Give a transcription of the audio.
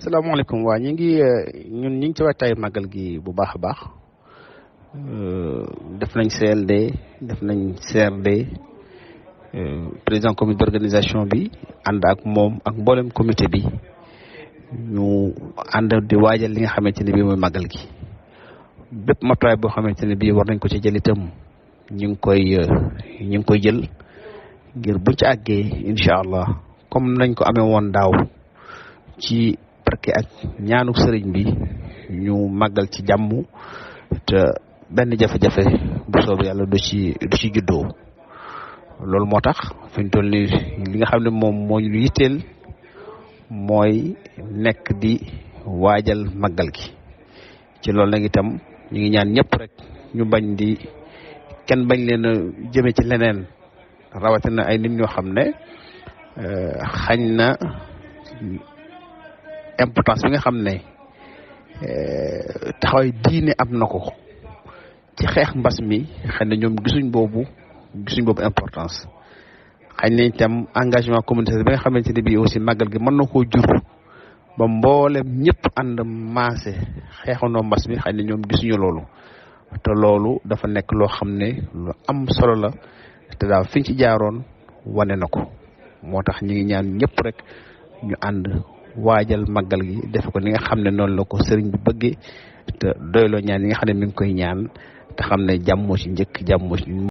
salaamaaleykum waa ñun ñu ngi ci waajtaayu màggal gi bu baax a baax def nañ CLD def nañ CRD président comité d'organisation bi ànd ak moom ak mboolem comité bi ñu ànd di waajal li nga xamante ne bii mooy màggal gi bépp matuwaay boo xamante ne bii war nañ ko ci jël itam ñu ngi koy jël ngir buñ ci àggee incha allah comme nañ ko amee woon daaw ci barke ak ñaanu sëriñ bi ñu màggal ci jàmm te benn jafe-jafe bu soobee yàlla du ci juddoo loolu moo tax fi ñu toll nii li nga xam ne moom moo ñu yitteel mooy nekk di waajal màggal gi ci loolu nag itam ñu ngi ñaan ñëpp rek ñu bañ di kenn bañ leen a jëme ci leneen rawatina ay nit ñoo xam ne xañ na importance bi nga xam ne taxawaay diine am na ko ci xeex mbas mi xëy na ñoom gisuñ boobu importance xañ na itam engagement communautaire bi nga xamante ne bii aussi màggal gi mën na koo jur ba mboolem ñëpp ànd maase xeexandoo mbas mi xëy na ñoom gisuñu loolu te loolu dafa nekk loo xam ne lu am solo la te daal fiñ ci jaaroon wane na ko moo tax ñu ngi ñaan ñëpp rek ñu ànd waajal màggal gi def ko ni nga xam ne noonu la ko sëriñ bi bëggee te doyloo ñaan yi nga xam ne mi ngi koy ñaan te xam ne jàmm moo ci njëkk jàmm moo ci